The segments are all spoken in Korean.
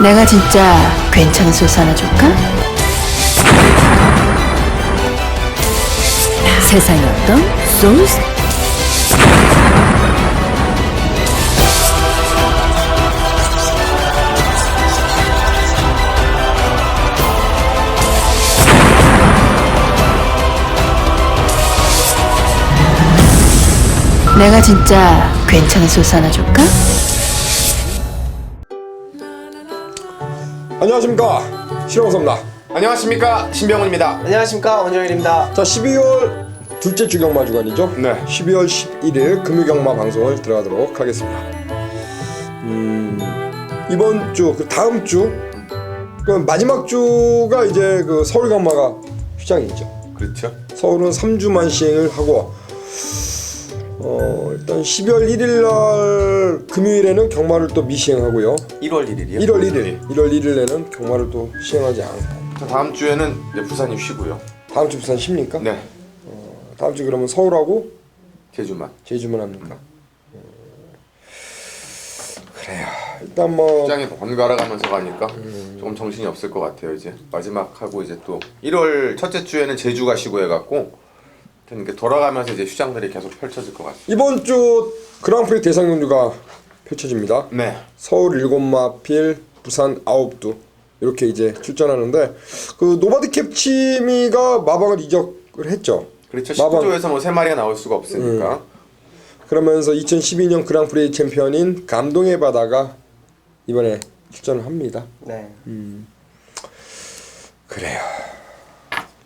내가 진짜 괜찮은 소스 하나 줄까? 세상에 어떤 소스? 내가 진짜 괜찮은 소스 하나 줄까? 안녕하십니까, 신홍섭입니다. 안녕하십니까, 신병훈입니다. 안녕하십니까, 원정일입니다. 자, 12월 둘째 주경마 주간이죠. 네. 12월 11일 금요경마 방송을 들어가도록 하겠습니다. 이번 주, 그 다음 주, 그 마지막 주가 이제 그 서울 경마가 휴장이죠. 그렇죠. 서울은 3주만 시행을 하고, 일단 12월 1일 날 금요일에는 경마를 또 미시행하고요. 1월 1일이요? 1월 1일에는 경마를 또 시행하지 않고. 다음 주에는 이제 부산이 쉬고요. 다음 주 부산 쉽니까? 네. 다음 주 그러면 서울하고 제주만. 제주만 합니까? 그래요. 일단 뭐 시장에 번갈아 가면서 가니까 조금 정신이 없을 것 같아요. 이제 마지막 하고 이제 또 1월 첫째 주에는 제주가 쉬고 해갖고 이렇게 돌아가면서 이제 휴장들이 계속 펼쳐질 것 같아요. 이번 주 그랑프리 대상 경주가 펼쳐집니다. 네. 서울 7마필, 부산 9두 이렇게 이제 출전하는데 그 노바드 캡치미가 마방을 이적을 했죠. 그렇죠. 마방. 19조에서 뭐 3마리가 나올 수가 없으니까. 그러면서 2012년 그랑프리 챔피언인 감동의 바다가 이번에 출전을 합니다. 네. 그래요.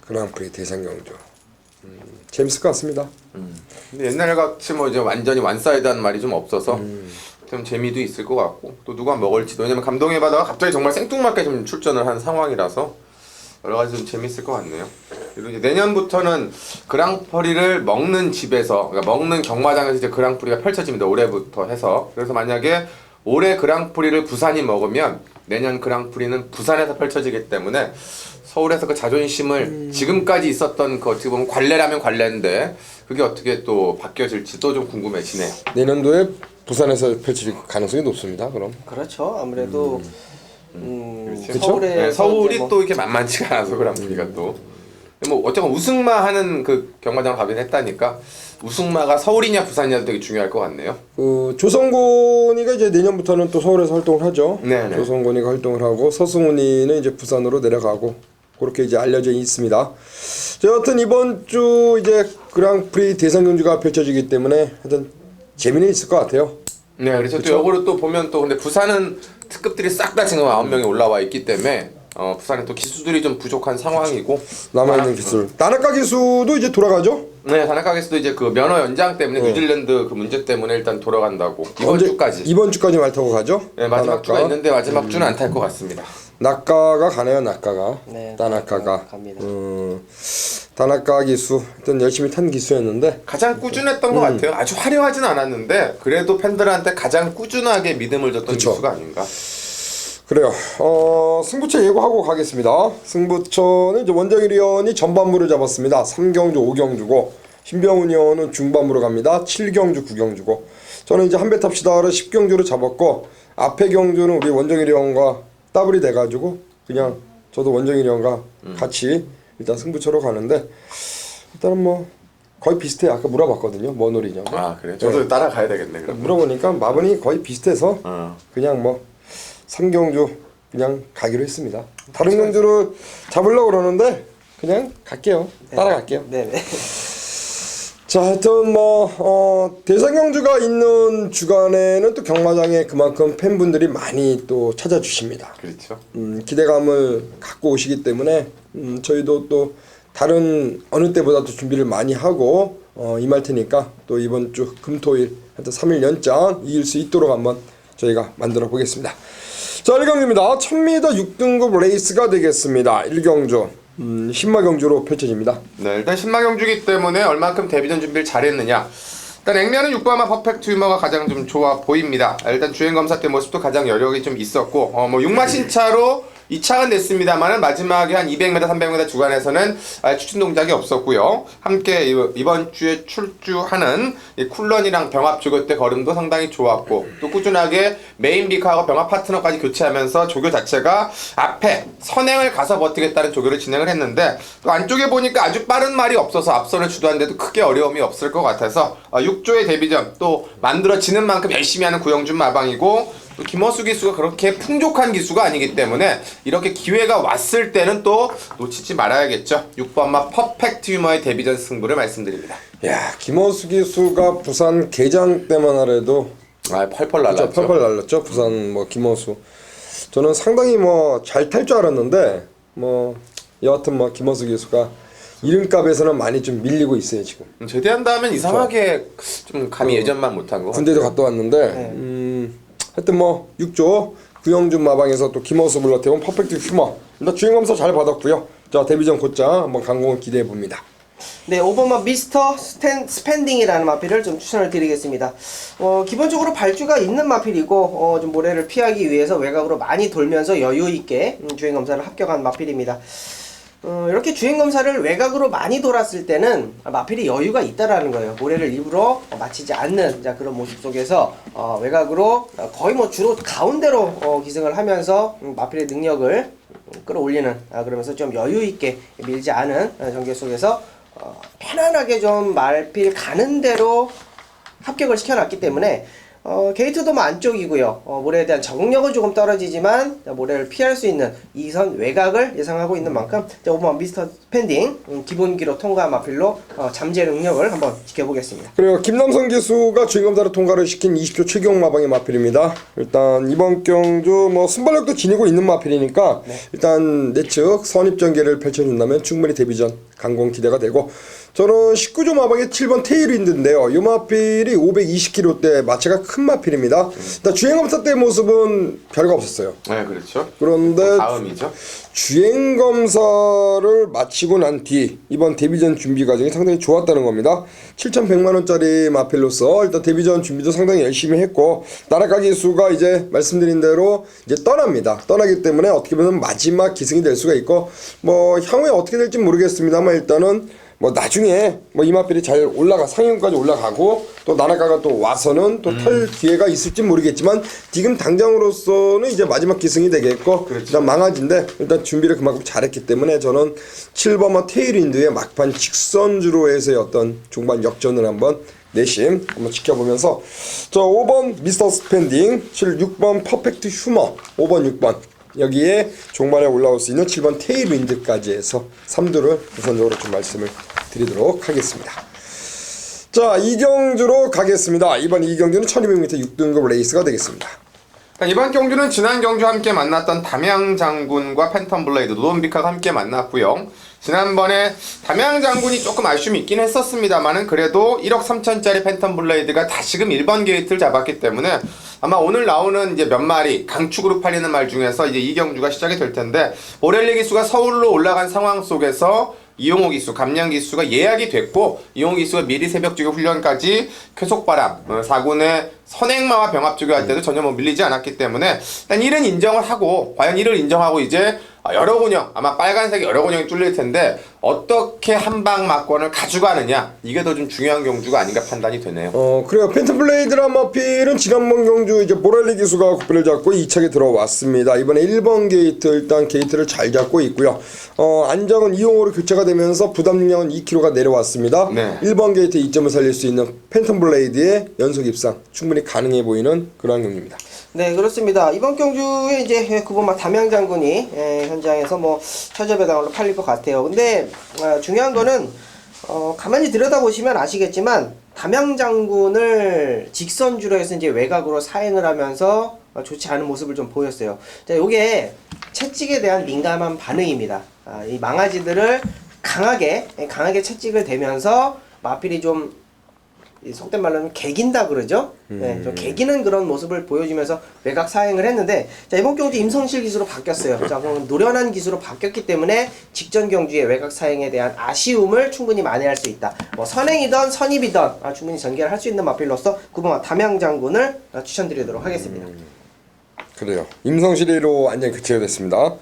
그랑프리 대상 경주 재밌을 것 같습니다. 근데 옛날 같이 뭐 이제 완전히 완사이드한 말이 좀 없어서 좀 재미도 있을 것 같고 또 누가 먹을지도, 왜냐면 감동의 바다가 갑자기 정말 생뚱맞게 좀 출전을 한 상황이라서 여러 가지 좀 재밌을 것 같네요. 그리고 이제 내년부터는 그랑프리를 먹는 집에서, 그러니까 먹는 경마장에서 이제 그랑프리가 펼쳐집니다. 올해부터 해서. 그래서 만약에 올해 그랑프리를 부산이 먹으면 내년 그랑프리는 부산에서 펼쳐지기 때문에 서울에서 그 자존심을 지금까지 있었던 그 어떻게 보면 관례라면 관례인데 그게 어떻게 또 바뀌어질지도 좀 궁금해지네요. 내년도에 부산에서 펼쳐질 가능성이 높습니다. 그럼 그렇죠. 아무래도 그쵸? 서울에 네, 서울이 또 이렇게 만만치가 않아서 그랑프리가 또. 뭐 어쨌건 우승마 하는 그 경마장 가긴 했다니까 우승마가 서울이냐 부산이냐도 되게 중요할 것 같네요. 그 조성곤이가 이제 내년부터는 또 서울에서 활동을 하죠. 네네. 조성곤이가 활동을 하고 서승훈이는 이제 부산으로 내려가고 그렇게 이제 알려져 있습니다. 자, 여하튼 이번 주 이제 그랑프리 대상 경주가 펼쳐지기 때문에 하여튼 재미는 있을 것 같아요. 네, 그래서 또 역으로 또 보면 또 근데 부산은 특급들이 싹 다 지금 9명이 올라와 있기 때문에 부산에 또 기수들이 좀 부족한 상황이고 남아있는 기술. 다나카 기수도 이제 돌아가죠? 네, 다나카게스도 이제 그 면허 연장 때문에 뉴질랜드 그 문제 때문에 일단 돌아간다고 이번 주까지. 이번 주까지 말 타고 가죠? 네, 마지막 다나카. 주가 있는데 마지막 주는 안 탈 것 같습니다. 낙가가 가네요. 낙가가. 네, 다나카가. 갑니다. 다나카 기수. 일단 열심히 탄 기수였는데 가장 꾸준했던 것 같아요. 아주 화려하진 않았는데 그래도 팬들한테 가장 꾸준하게 믿음을 줬던 그쵸. 기수가 아닌가. 그래요. 승부처 예고하고 가겠습니다. 승부처는 이제 원정일 의원이 전반부를 잡았습니다. 3경주, 5경주고 신병훈 의원은 중반부로 갑니다. 7경주, 9경주고 저는 이제 한배 탑시다를 10경주로 잡았고 앞에 경주는 우리 원정일 의원과 더블이 돼가지고 그냥 저도 원정일 의원과 같이 일단 승부처로 가는데 일단은 뭐 거의 비슷해. 아까 물어봤거든요. 뭔 노리냐고. 아 그래? 저도 따라가야 되겠네 그럼. 물어보니까 마분이 거의 비슷해서 그냥 뭐 3경주 그냥 가기로 했습니다. 다른 경주를 잡으려고 그러는데 그냥 갈게요. 따라갈게요. 네네. 자, 하여튼 뭐 대상 경주가 있는 주간에는 또 경마장에 그만큼 팬분들이 많이 또 찾아주십니다. 그렇죠. 기대감을 갖고 오시기 때문에 저희도 또 다른 어느 때보다도 준비를 많이 하고 임할 테니까 또 이번 주 금토일 하여튼 3일 연장 이길 수 있도록 한번 저희가 만들어 보겠습니다. 자, 1경주입니다. 1000m 6등급 레이스가 되겠습니다. 1경주 신마 경주로 펼쳐집니다. 네, 일단 신마 경주기 때문에 얼만큼 데뷔전 준비를 잘했느냐. 일단 액면은 6번마 퍼펙트 유머가 가장 좀 좋아 보입니다. 일단 주행 검사 때 모습도 가장 여력이 좀 있었고 뭐 6마 신차로 2차는 냈습니다만은 마지막에 한 200m, 300m 주간에서는 추진 동작이 없었고요. 함께 이번 주에 출주하는 이 쿨런이랑 병합 조교 때 걸음도 상당히 좋았고 또 꾸준하게 메인 비카하고 병합 파트너까지 교체하면서 조교 자체가 앞에 선행을 가서 버티겠다는 조교를 진행을 했는데 또 안쪽에 보니까 아주 빠른 말이 없어서 앞선을 주도하는데도 크게 어려움이 없을 것 같아서 6조의 데뷔전 또 만들어지는 만큼 열심히 하는 구영준 마방이고 또 김어수 기수가 그렇게 풍족한 기수가 아니기 때문에 이렇게 기회가 왔을 때는 또 놓치지 말아야겠죠. 6번마 퍼펙트 유머의 데뷔전 승부를 말씀드립니다. 야, 김어수 기수가 부산 개장 때만 하래도 펄펄 날랐죠. 펄펄 날랐죠. 부산 뭐 김어수. 저는 상당히 뭐 잘 탈 줄 알았는데 뭐 여하튼 뭐 김어수 기수가 이름값에서는 많이 좀 밀리고 있어요 지금. 제대한 다음엔 이상하게 좀 감히 예전만 못한 거. 군대도 갔다 왔는데 하여튼 뭐 6조 구영준 마방에서 또 김어수 물러태운 퍼펙트 휴머 일단 주행검사 잘 받았고요. 자 데뷔전 곧장 한번 강공을 기대해 봅니다. 네, 5번마 미스터 스펜딩이라는 마필을 좀 추천을 드리겠습니다. 기본적으로 발주가 있는 마필이고 좀 모래를 피하기 위해서 외곽으로 많이 돌면서 여유 있게 주행검사를 합격한 마필입니다. 이렇게 주행검사를 외곽으로 많이 돌았을 때는 마필이 여유가 있다라는 거예요. 모래를 일부러 맞히지 않는 그런 모습 속에서 외곽으로 거의 뭐 주로 가운데로 기승을 하면서 마필의 능력을 끌어올리는 그러면서 좀 여유 있게 밀지 않은 전개 속에서 편안하게 좀 마필 가는 대로 합격을 시켜놨기 때문에 게이트도 뭐 안쪽이고요. 모래에 대한 적응력은 조금 떨어지지만 모래를 피할 수 있는 이선 외곽을 예상하고 있는 만큼 5번 미스터 스펜딩 기본기로 통과한 마필로 잠재 능력을 한번 지켜보겠습니다. 그리고 김남성 기수가 주행검사를 통과를 시킨 20조 최경 마방의 마필입니다. 일단 이번 경주 뭐 순발력도 지니고 있는 마필이니까 일단 내측 선입전개를 펼쳐준다면 충분히 데뷔전 강공 기대가 되고 저는 19조 마방의 7번 테일윈드인데요. 이 마필이 520kg대 마체가 큰 마필입니다. 일단 주행검사 때 모습은 별거 없었어요. 네, 그렇죠. 그런데 다음이죠. 주행검사를 마치고 난 뒤 이번 데뷔전 준비 과정이 상당히 좋았다는 겁니다. 7,100만원짜리 마필로서 일단 데뷔전 준비도 상당히 열심히 했고 나라가 기수가 이제 말씀드린 대로 이제 떠납니다. 떠나기 때문에 어떻게 보면 마지막 기승이 될 수가 있고 뭐 향후에 어떻게 될지 모르겠습니다만 일단은 뭐 나중에 뭐 이마필이 잘 올라가 상위권까지 올라가고 또 나라가가 또 와서는 또 탈 기회가 있을지 모르겠지만 지금 당장으로서는 이제 마지막 기승이 되겠고 그렇죠. 일단 망아지인데 일단 준비를 그만큼 잘했기 때문에 저는 7번마 테일윈드의 막판 직선주로에서의 어떤 중반 역전을 한번 내심 한번 지켜보면서 저 5번 미스터 스펜딩 6번 퍼펙트 휴머 5번 6번 여기에 종반에 올라올 수 있는 7번 테일윈드까지 해서 3두를 우선적으로 좀 말씀을 드리도록 하겠습니다. 자, 2경주로 가겠습니다. 이번 2경주는 1200m 6등급 레이스가 되겠습니다. 이번 경주는 지난 경주 함께 만났던 담양 장군과 팬텀 블레이드 노돈비카가 함께 만났고요. 지난번에 담양 장군이 조금 아쉬움이 있긴 했었습니다만은 그래도 1억 3천짜리 팬텀 블레이드가 다시금 1번 게이트를 잡았기 때문에 아마 오늘 나오는 이제 몇 마리 강축으로 팔리는 말 중에서 이제 이 경주가 시작이 될 텐데 모렐리 기수가 서울로 올라간 상황 속에서 이용호 기수, 감량 기수가 예약이 됐고 이용호 기수가 미리 새벽 조교 훈련까지 쾌속바람, 4군의 선행마와 병합 조교할 때도 전혀 뭐 밀리지 않았기 때문에 일단 1은 인정을 하고 과연 1을 인정하고 이제 여러 군형, 아마 빨간색이 여러 군형이 뚫릴 텐데 어떻게 한방 막권을 가져가느냐 이게 더 좀 중요한 경주가 아닌가 판단이 되네요. 그래요. 팬텀 블레이드란 마필은 지난번 경주 이제 모렐리 기수가 국배를 잡고 2차에 들어왔습니다. 이번에 1번 게이트 일단 게이트를 잘 잡고 있고요. 안정은 이용호로 교체가 되면서 부담 능력은 2kg가 내려왔습니다. 네. 1번 게이트 2점을 살릴 수 있는 팬텀 블레이드의 연속 입상 충분히 가능해 보이는 그러한 경기입니다. 네, 그렇습니다. 이번 경주에 이제 9번마 담양 장군이 현장에서 뭐 최저배당으로 팔릴 것 같아요. 근데 중요한 거는 가만히 들여다보시면 아시겠지만 담양 장군을 직선주로 해서 이제 외곽으로 사행을 하면서 좋지 않은 모습을 좀 보였어요. 자, 요게 채찍에 대한 민감한 반응입니다. 이 망아지들을 강하게 채찍을 대면서 마필이 좀 속된 말로는 개긴다 그러죠. 네, 좀 개기는 그런 모습을 보여주면서 외곽 사행을 했는데 자, 이번 경주 임성실 기수로 바뀌었어요. 자, 그럼 노련한 기수로 바뀌었기 때문에 직전 경주의 외곽 사행에 대한 아쉬움을 충분히 만회할 수 있다. 뭐 선행이든 선입이든 충분히 전개를 할 수 있는 마필로서 9번 담양 장군을 추천드리도록 하겠습니다. 그래요. 임성실이로 완전히 교체가 됐습니다.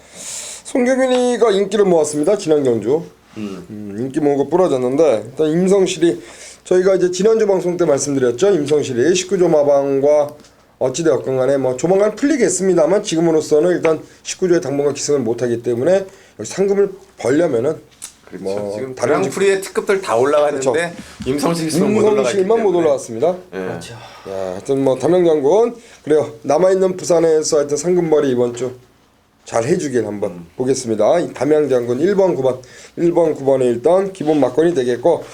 송경윤이가 인기를 모았습니다. 지난 경주. 인기 모은 거 부러졌는데 일단 임성실이 저희가 이제 지난주 방송 때 말씀드렸죠. 임성실이 19조 마방과 어찌되었건 간에 뭐 조만간 풀리겠습니다만 지금으로서는 일단 19조에 당분간 기승을 못하기 때문에 여기 상금을 벌려면은 그렇죠. 뭐 지금 다른 그랑프리의 특급들 다 올라가는데 그렇죠. 임성실만 못 올라갔기 임성실만 못 때문에. 올라왔습니다. 예. 그렇죠. 야, 하여튼 뭐 담양장군 그래요. 남아있는 부산에서 하여튼 상금벌이 이번 주 잘 해주길 한번 보겠습니다. 이 담양장군 1번 9번에 일단 기본 막건이 되겠고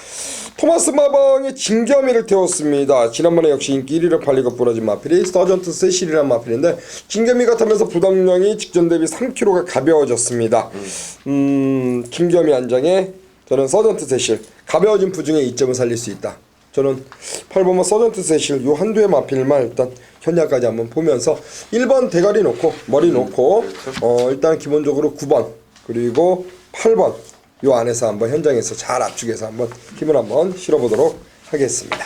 토마스 마방의 진겸이를 태웠습니다. 지난번에 역시 인기 1위를 팔리고 부러진 마필이 서전트 세실이라는 마필인데 진겸이가 타면서 부담량이 직전 대비 3kg가 가벼워졌습니다. 진겸이 안장에 저는 서전트 세실 가벼워진 부중에 이점을 살릴 수 있다. 저는 8번만 서전트 세실 요 한두의 마필만 일단 현장까지 한번 보면서 1번 대가리 놓고 머리 놓고 일단 기본적으로 9번 그리고 8번 요 안에서 한번 현장에서 잘 압축해서 한번 힘을 한번 실어보도록 하겠습니다.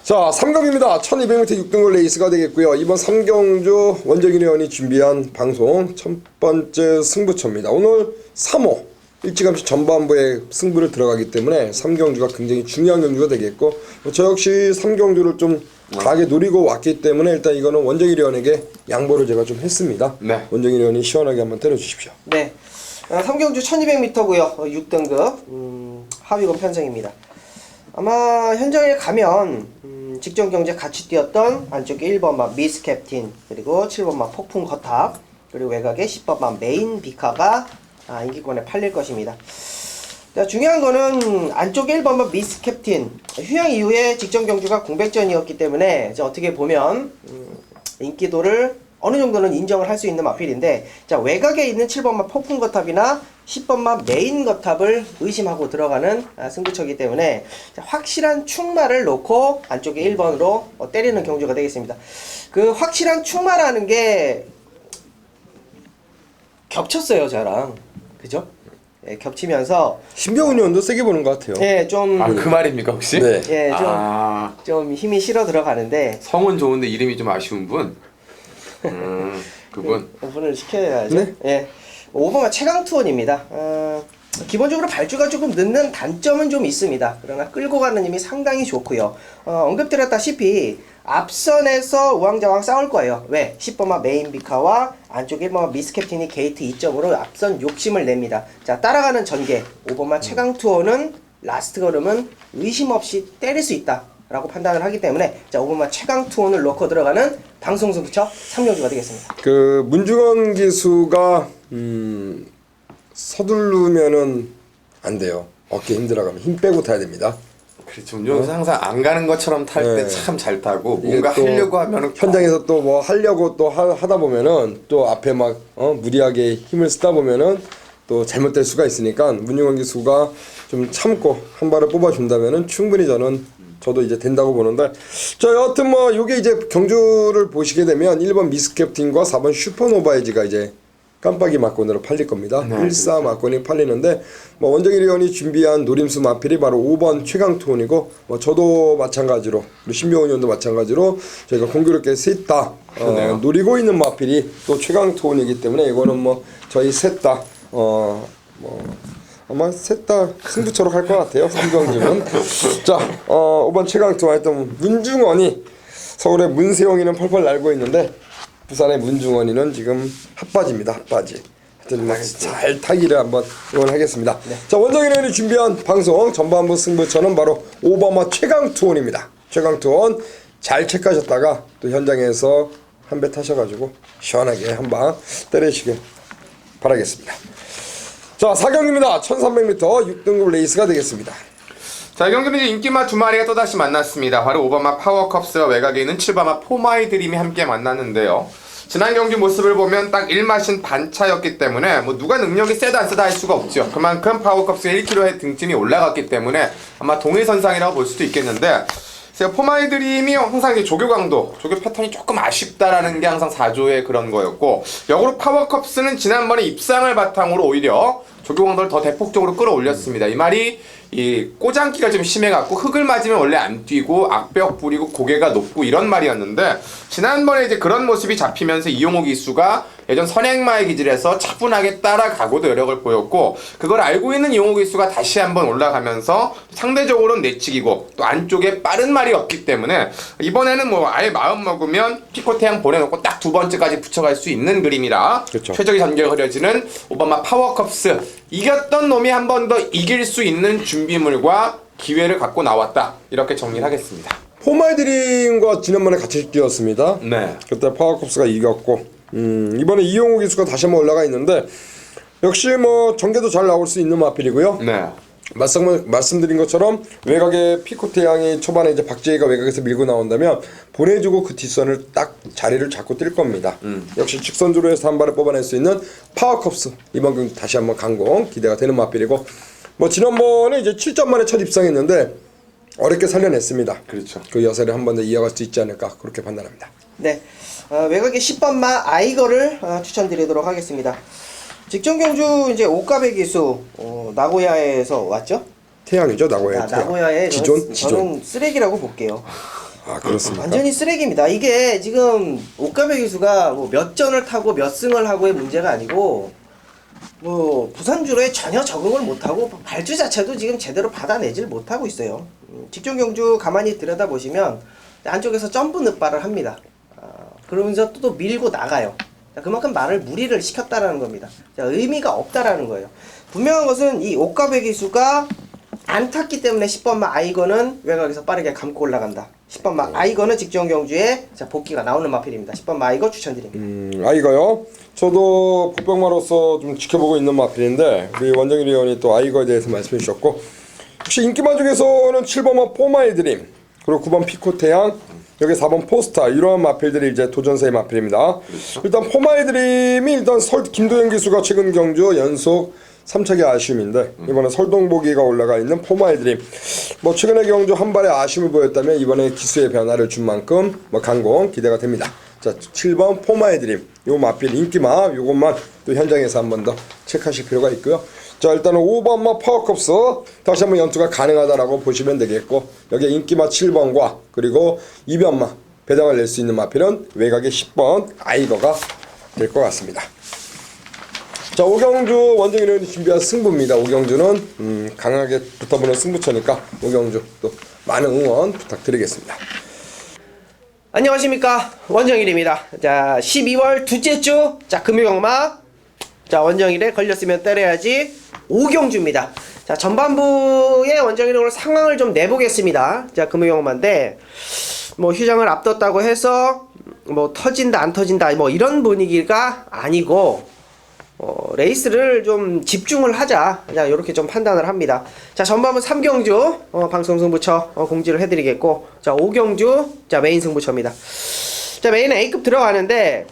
자 3경입니다. 1200m 6등급 레이스가 되겠고요. 이번 3경주 원정인 의원이 준비한 방송 첫 번째 승부처입니다. 오늘 3호 일찌감치 전반부에 승부를 들어가기 때문에 3경주가 굉장히 중요한 경주가 되겠고 저 역시 3경주를 좀 강하게 노리고 왔기 때문에 일단 이거는 원정일 의원에게 양보를 제가 좀 했습니다. 네. 원정일 의원이 시원하게 한번 때려주십시오. 네. 3경주 1200m고요. 6등급 하위권 편성입니다. 아마 현장에 가면 직전 경제 같이 뛰었던 안쪽에 1번마 미스 캡틴 그리고 7번마 폭풍 거탑 그리고 외곽에 10번마 메인 비카가 인기권에 팔릴 것입니다. 자, 중요한 거는 안쪽에 1번마 미스 캡틴 휴양 이후에 직전 경주가 공백전이었기 때문에 이제 어떻게 보면 인기도를 어느 정도는 인정을 할 수 있는 마필인데 자 외곽에 있는 7번마 폭풍 거탑이나 10번마 메인 거탑을 의심하고 들어가는 승부처이기 때문에 자, 확실한 충마를 놓고 안쪽에 1번으로 때리는 경주가 되겠습니다. 그 확실한 충마라는 게 겹쳤어요 저랑 그죠? 예, 겹치면서 신병훈 의원도 세게 보는 것 같아요. 예, 좀 그 말입니까 혹시? 네. 예, 아, 좀 힘이 실어 들어가는데 성은 좋은데 이름이 좀 아쉬운 분. 그분. 오픈을 시켜야죠. 네. 예. 5번가 최강 투원입니다. 기본적으로 발주가 조금 늦는 단점은 좀 있습니다. 그러나 끌고 가는 힘이 상당히 좋고요. 언급드렸다시피 앞선에서 우왕좌왕 싸울 거예요. 왜? 10번마 메인 비카와 안쪽에 1번마 미스 캡틴이 게이트 2점으로 앞선 욕심을 냅니다. 자, 따라가는 전개 5번마 최강 투어는 라스트 걸음은 의심 없이 때릴 수 있다. 라고 판단을 하기 때문에 자 5번마 최강 투혼을 넣고 들어가는 방송 승부처 3경주가 되겠습니다. 그 문중원 기수가 서두르면은 안 돼요. 어깨 힘들어가면 힘 빼고 타야 됩니다. 그렇죠. 운전에서 항상 안 가는 것처럼 탈 때 네. 참 잘 타고 이게 뭔가 또 하려고 하면은 현장에서 또 뭐 하려고 또 하다 보면은 또 앞에 막 무리하게 힘을 쓰다 보면은 또 잘못될 수가 있으니까 문중원 기수가 좀 참고 한 발을 뽑아준다면은 충분히 저도 이제 된다고 보는데 자 여하튼 뭐 요게 이제 경주를 보시게 되면 1번 미스 캡틴과 4번 슈퍼노바이즈가 이제 깜빡이 막건으로 팔릴 겁니다. 1사 막건이 팔리는데 뭐 원정일 의원이 준비한 노림수 마필이 바로 5번 최강투혼이고 뭐 저도 마찬가지로 그리고 신병훈 의원도 마찬가지로 저희가 공교롭게 셋 다 노리고 있는 마필이 또 최강투혼이기 때문에 이거는 뭐 저희 셋 다 아마 셋 다 승부처로 할 것 같아요. 3경기는. 자, 5번 최강투혼 했던 문중원이 서울의 문세영이는 펄펄 날고 있는데 부산의 문중원이는 지금 핫바지입니다. 핫바지. 하여튼 잘 타기를 한번 응원하겠습니다. 네. 자, 원정인 의원이 준비한 방송 전반부 승부처는 바로 오바마 최강투혼입니다. 최강투혼 잘 체크하셨다가 또 현장에서 한 배 타셔가지고 시원하게 한 방 때리시길 바라겠습니다. 자, 4경입니다. 1300m 6등급 레이스가 되겠습니다. 자, 이 경기는 이제 인기마 두 마리가 또다시 만났습니다. 바로 5번마 파워컵스와 외곽에 있는 7번마 포마이 드림이 함께 만났는데요. 지난 경기 모습을 보면 딱 1마신 반차였기 때문에 뭐 누가 능력이 세다 안 세다 할 수가 없죠. 그만큼 파워컵스가 1kg의 등짐이 올라갔기 때문에 아마 동일선상이라고 볼 수도 있겠는데 제가 포마이 드림이 항상 이 조교 강도, 조교 패턴이 조금 아쉽다라는 게 항상 4조의 그런 거였고 역으로 파워컵스는 지난번에 입상을 바탕으로 오히려 조교 강도를 더 대폭적으로 끌어올렸습니다. 이 말이 이 꼬장기가 좀 심해갖고 흙을 맞으면 원래 안 뛰고 악벽 부리고 고개가 높고 이런 말이었는데 지난번에 이제 그런 모습이 잡히면서 이용호 기수가 예전 선행마의 기질에서 차분하게 따라가고도 여력을 보였고 그걸 알고 있는 이용호 기수가 다시 한번 올라가면서 상대적으로는 내치기고 또 안쪽에 빠른 말이 없기 때문에 이번에는 뭐 아예 마음 먹으면 피코태양 보내놓고 딱 두 번째까지 붙여갈 수 있는 그림이라 그쵸. 최적의 전개가 그려지는 오바마 파워컵스 이겼던 놈이 한 번 더 이길 수 있는 준비물과 기회를 갖고 나왔다 이렇게 정리를 하겠습니다. 포마이드림과 지난번에 같이 뛰었습니다. 네. 그때 파워컵스가 이겼고 이번에 이용호 기수가 다시 한번 올라가 있는데 역시 뭐 전개도 잘 나올 수 있는 마필이고요. 네. 말씀드린 것처럼 외곽에 피코태양이 초반에 이제 박재희가 외곽에서 밀고 나온다면 보내주고 그 뒷선을 딱 자리를 잡고 뛸 겁니다. 역시 직선주로 해서 한 발에 뽑아낼 수 있는 파워컵스 이번 경기 다시 한번 강공 기대가 되는 마필이고 뭐 지난번에 이제 7점 만에 첫 입상했는데 어렵게 살려냈습니다. 그렇죠. 그 여세를 한 번 더 이어갈 수 있지 않을까 그렇게 판단합니다. 네, 외곽의 10번마 아이거를 추천드리도록 하겠습니다. 직전 경주 이제 오카베 기수 나고야에서 왔죠? 태양이죠 나고야. 나고야의 지존. 저는 쓰레기라고 볼게요. 아 그렇습니까? 완전히 쓰레기입니다. 이게 지금 오카베 기수가 뭐 몇 전을 타고 몇 승을 하고의 문제가 아니고 뭐 부산주로에 전혀 적응을 못하고 발주 자체도 지금 제대로 받아내질 못하고 있어요. 직전 경주 가만히 들여다보시면 안쪽에서 점프 늪발을 합니다. 그러면서 또 밀고 나가요. 그만큼 말을 무리를 시켰다라는 겁니다. 의미가 없다라는 거예요. 분명한 것은 이 오카베 기수가 안 탔기 때문에 10번마 아이거는 외곽에서 빠르게 감고 올라간다. 10번마 아이거는 직전 경주에 복귀가 나오는 마필입니다. 10번마 아이거 추천드립니다. 아이거요. 저도 복병마로서 좀 지켜보고 있는 마필인데 우리 원정일 의원이 또 아이거에 대해서 말씀해 주셨고 혹시 인기만 중에서는 7번마 포마의 드림 그리고 9번 피코태양 여기 4번 포스타 이러한 마필들이 이제 도전세의 마필입니다. 일단 포마의 드림이 일단 김도현 기수가 최근 경주 연속 3차기 아쉬움인데 이번에 설동보기가 올라가 있는 포마의 드림 뭐 최근의 경주 한 발의 아쉬움을 보였다면 이번에 기수의 변화를 준 만큼 뭐 강공 기대가 됩니다. 자 7번 포마의 드림 요 마필 인기마 요것만 또 현장에서 한 번 더 체크하실 필요가 있고요. 자 일단은 5번마 파워컵스 다시 한번 연투가 가능하다라고 보시면 되겠고 여기에 인기마 7번과 그리고 2번마 배당을 낼 수 있는 마필은 외곽의 10번 아이거가 될 것 같습니다. 자 오경주 원정일원이 준비한 승부입니다. 오경주는 강하게 붙어보는 승부처니까 오경주 또 많은 응원 부탁드리겠습니다. 안녕하십니까 원정일입니다. 자 12월 둘째 주 자 금요경마 자 원정일에 걸렸으면 때려야지 오경주입니다. 자 전반부의 원정일의 오늘 상황을 좀 내보겠습니다. 자 금요경마인데 뭐 휴장을 앞뒀다고 해서 뭐 터진다 안 터진다 뭐 이런 분위기가 아니고 레이스를 좀 집중을 하자. 자, 요렇게 좀 판단을 합니다. 자, 전반부 3경주, 방송 승부처, 공지를 해드리겠고, 자, 5경주, 자, 메인 승부처입니다. 자, 메인 A급 들어가는데,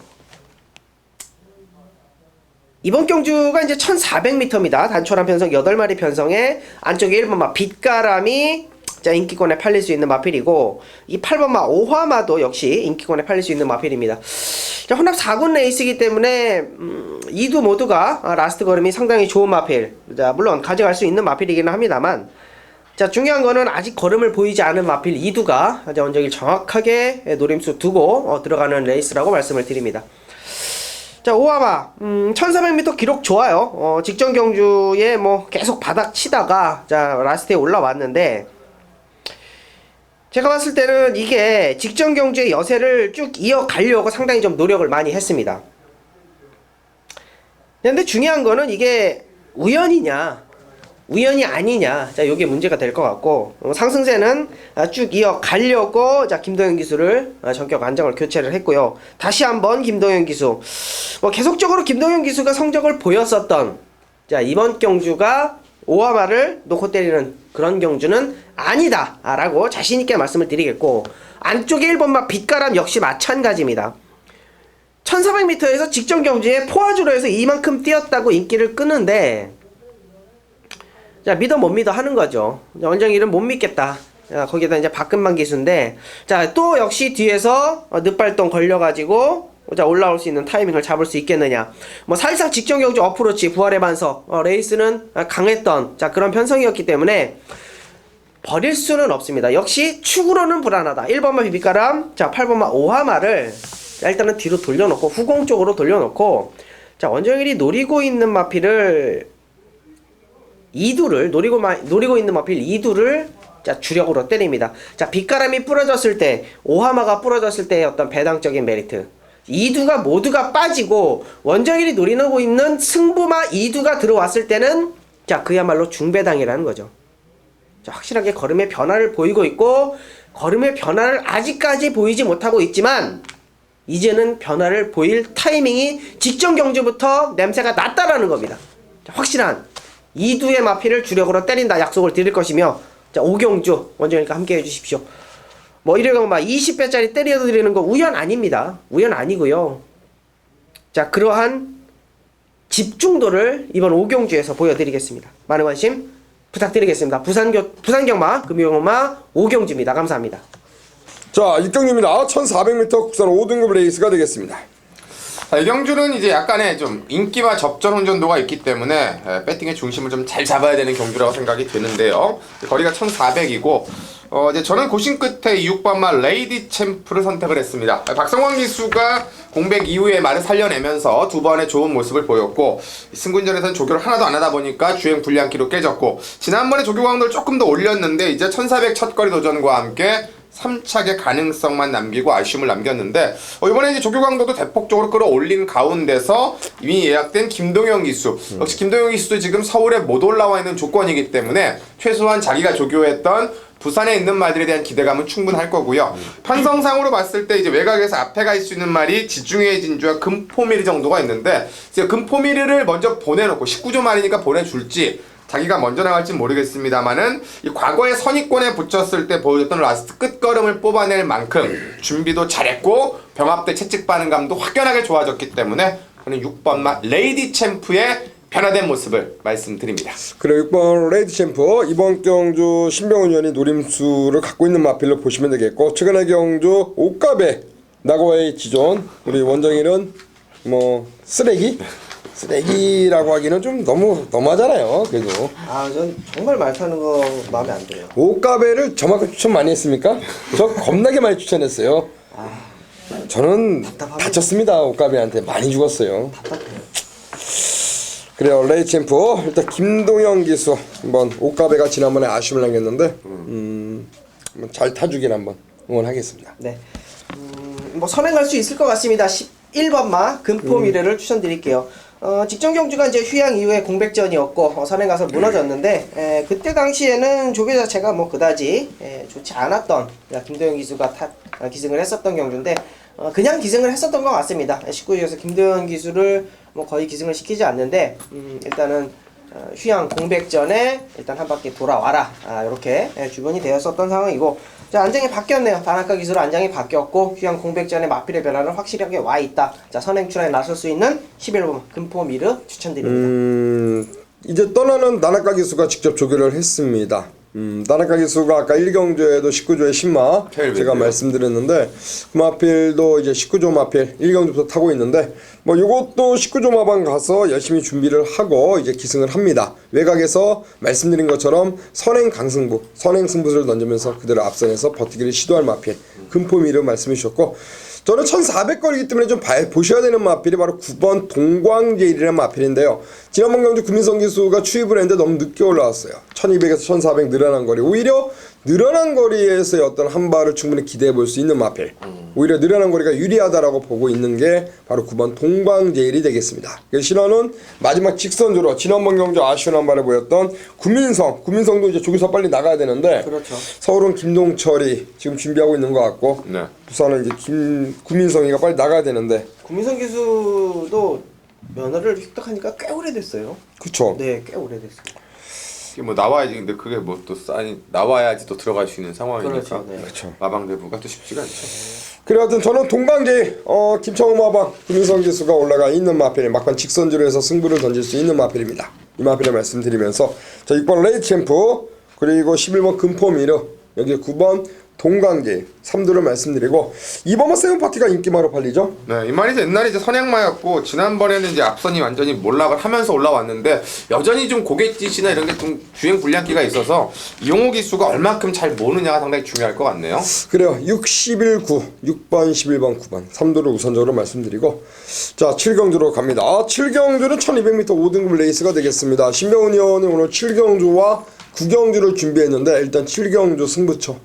이번 경주가 이제 1400m입니다. 단촐한 편성 8마리 편성에, 안쪽에 1번마 빛가람이, 자, 인기권에 팔릴 수 있는 마필이고, 이 8번마 오화마도 역시 인기권에 팔릴 수 있는 마필입니다. 자, 혼합 4군 레이스이기 때문에 이두 모두가 라스트 걸음이 상당히 좋은 마필. 자, 물론 가져갈 수 있는 마필이기는 합니다만 자, 중요한 거는 아직 걸음을 보이지 않은 마필 이두가 원정일 정확하게 노림수 두고 들어가는 레이스라고 말씀을 드립니다. 자, 오하마 1400m 기록 좋아요. 직전 경주에 뭐 계속 바닥 치다가 자, 라스트에 올라왔는데 제가 봤을 때는 이게 직전 경주의 여세를 쭉 이어가려고 상당히 좀 노력을 많이 했습니다. 근데 중요한 거는 이게 우연이냐 우연이 아니냐 자 요게 문제가 될 것 같고 상승세는 쭉 이어가려고 자 김도현 기수를 전격 안정을 교체를 했고요. 다시 한번 김도현 기수 계속적으로 김도현 기수가 성적을 보였었던 자 이번 경주가 오하마를 놓고 때리는 그런 경주는 아니다 라고 자신있게 말씀을 드리겠고 안쪽에 1번마 빛가람 역시 마찬가지입니다. 1400m에서 직전 경주에 포화주로 해서 이만큼 뛰었다고 인기를 끄는데 자 믿어 못 믿어 하는 거죠. 원정일은 못 믿겠다. 자, 거기다 이제 박근만 기수인데 자 또 역시 뒤에서 늪발동 걸려가지고 자 올라올 수 있는 타이밍을 잡을 수 있겠느냐. 뭐 사실상 직전 경주 어프로치 부활의 반석 레이스는 강했던 자 그런 편성이었기 때문에 버릴 수는 없습니다. 역시 축으로는 불안하다. 1번마 비비가람, 자 8번마 오하마를 자, 일단은 뒤로 돌려놓고 후공 쪽으로 돌려놓고 자 원정일이 노리고 있는 마필을 2두를 노리고 있는 마필 2두를 자 주력으로 때립니다. 자 빗가람이 부러졌을 때 오하마가 부러졌을 때의 어떤 배당적인 메리트 2두가 모두가 빠지고 원정일이 노리고 있는 승부마 2두가 들어왔을 때는 자 그야말로 중배당이라는 거죠. 자 확실하게 걸음의 변화를 보이고 있고 걸음의 변화를 아직까지 보이지 못하고 있지만 이제는 변화를 보일 타이밍이 직전 경주부터 냄새가 났다라는 겁니다. 자, 확실한 2두의 마피를 주력으로 때린다 약속을 드릴 것이며 자 5경주 원정일과 함께 해주십시오. 뭐 이래가 막 20배짜리 때려 드리는 거 우연 아닙니다. 우연 아니고요. 자 그러한 집중도를 이번 5경주에서 보여드리겠습니다. 많은 관심 부탁드리겠습니다. 부산경마 금융마 5경주입니다. 감사합니다. 자 6경주입니다. 1400m 국산 5등급 레이스가 되겠습니다. 자, 이 경주는 이제 약간의 좀 인기와 접전 혼전도가 있기 때문에 배팅의 중심을 좀 잘 잡아야 되는 경주라고 생각이 드는데요. 거리가 1400이고 이제 저는 고심 끝에 6번마 레이디 챔프를 선택을 했습니다. 박성광 기수가 공백 이후에 말을 살려내면서 두 번의 좋은 모습을 보였고 승군전에서는 조교를 하나도 안 하다 보니까 주행 불량기로 깨졌고 지난번에 조교 강도를 조금 더 올렸는데 이제 1400 첫거리 도전과 함께 3착의 가능성만 남기고 아쉬움을 남겼는데 이번에 이제 조교 강도도 대폭적으로 끌어올린 가운데서 이미 예약된 김동영 기수 역시 김동영 기수도 지금 서울에 못 올라와 있는 조건이기 때문에 최소한 자기가 조교했던 부산에 있는 말들에 대한 기대감은 충분할 거고요. 편성상으로 봤을 때 이제 외곽에서 앞에 갈 수 있는 말이 지중해 진주와 금포미르 정도가 있는데 이제 금포미르를 먼저 보내놓고 19조 말이니까 보내줄지 자기가 먼저 나갈지 모르겠습니다만은 이 과거에 선입권에 붙였을 때 보여줬던 라스트 끝걸음을 뽑아낼 만큼 준비도 잘했고 병합대 채찍 반응감도 확연하게 좋아졌기 때문에 저는 6번마 레이디 챔프의 변화된 모습을 말씀드립니다. 그리고 6번 레이디 챔프 이번 경주 신병훈 의원이 노림수를 갖고 있는 마필로 보시면 되겠고 최근의 경주 옷값에 나고야의 지존 우리 원정일은 뭐 쓰레기라고 하기는 좀 너무하잖아요. 그래도 전 정말 말 타는 거 마음에 안 들어요. 옷가베를 저만큼 추천 많이 했습니까? 저 겁나게 많이 추천했어요. 저는 답답합니다. 다쳤습니다. 옷가베한테 많이 죽었어요. 답답해요. 그래요. 레이 챔프 일단 김동영 기수 한번 옷가베가 지난번에 아쉬움을 남겼는데 잘 타주길 한번 응원하겠습니다. 네. 뭐 선행할 수 있을 것 같습니다. 11번마 금포미래를 추천드릴게요. 직전 경주가 이제 휴양 이후에 공백전이었고 선행 가서 무너졌는데 그때 당시에는 조교 자체가 뭐 그다지 좋지 않았던 김도영 기수가 기승을 했었던 경주인데 그냥 기승을 했었던 것 같습니다. 19주에서 김도영 기수를 뭐 거의 기승을 시키지 않는데 일단은 휴양 공백전에 일단 한 바퀴 돌아와라 이렇게 주변이 되었었던 상황이고 자 안장이 바뀌었네요. 단학가 기수로 안장이 바뀌었고 휴양 공백전에 마필의 변화는 확실하게 와 있다. 자 선행 출하에 나설 수 있는 11번 금포미르 추천드립니다. 이제 떠나는 나나카 기수가 직접 조교를 했습니다. 나나카 기수가 아까 1경주에도 19조의 신마 제가 말씀드렸는데 그 마필도 이제 19조 마필 1경주부터 타고 있는데 뭐 요것도 19조 마방 가서 열심히 준비를 하고 이제 기승을 합니다. 외곽에서 말씀드린 것처럼 선행 강승부 선행 승부수를 던지면서 그대로 앞선에서 버티기를 시도할 마필 금포미르 말씀해 주셨고 저는 1400거리이기 때문에 좀 보셔야 되는 마필이 바로 9번 동광제일이라는 마필인데요. 지난번 경주 구민성 기수가 추입을 했는데 너무 늦게 올라왔어요. 1200에서 1400 늘어난 거리. 오히려 늘어난 거리에서의 어떤 한 발을 충분히 기대해 볼 수 있는 마필. 오히려 늘어난 거리가 유리하다라고 보고 있는 게 바로 9번 동광제일이 되겠습니다. 신원은 마지막 직선주로 지난번 경주 아쉬운 한 발을 보였던 구민성도 이제 조교사 빨리 나가야 되는데 그렇죠. 서울은 김동철이 지금 준비하고 있는 것 같고 네. 부산은 이제 구민성이가 빨리 나가야 되는데 구민성 기수도 면허를 획득하니까 꽤 오래됐어요. 그쵸. 네, 꽤 오래됐어요. 이게 뭐 나와야지 근데 그게 뭐 또 나와야지 또 들어갈 수 있는 상황이니까 그렇죠, 네. 그렇죠. 마방 대부가 또 쉽지가 않죠. 그래 하여튼 저는 동강제일 김창호 마방 구민성 기수가 올라가 있는 마필 막판 직선주로 해서 승부를 던질 수 있는 마필입니다. 이 마필을 말씀드리면서 자 6번 레이 챔프 그리고 11번 금포미르 여기 9번 동관계 3두를 말씀드리고 이번만 세븐파티가 인기마로 팔리죠? 네, 이 말이 옛날에 이제 선행마였고 지난번에는 이제 앞선이 완전히 몰락을 하면서 올라왔는데 여전히 좀 고갯짓이나 이런 게 좀 주행 불량기가 있어서 이용호 기수가 얼만큼 잘 모느냐가 상당히 중요할 것 같네요. 그래요. 61, 9, 6번, 11번, 9번 3두를 우선적으로 말씀드리고 자 7경주로 갑니다. 7경주는 1200m 5등급 레이스가 되겠습니다. 신병훈 의원이 오늘 7경주와 9경주를 준비했는데 일단 7경주 승부처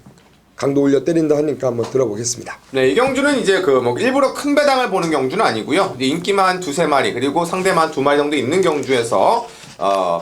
강도 올려 때린다 하니까 한번 들어보겠습니다. 네, 이 경주는 이제 그 뭐 일부러 큰 배당을 보는 경주는 아니고요. 이제 인기만 두세 마리 그리고 상대만 두 마리 정도 있는 경주에서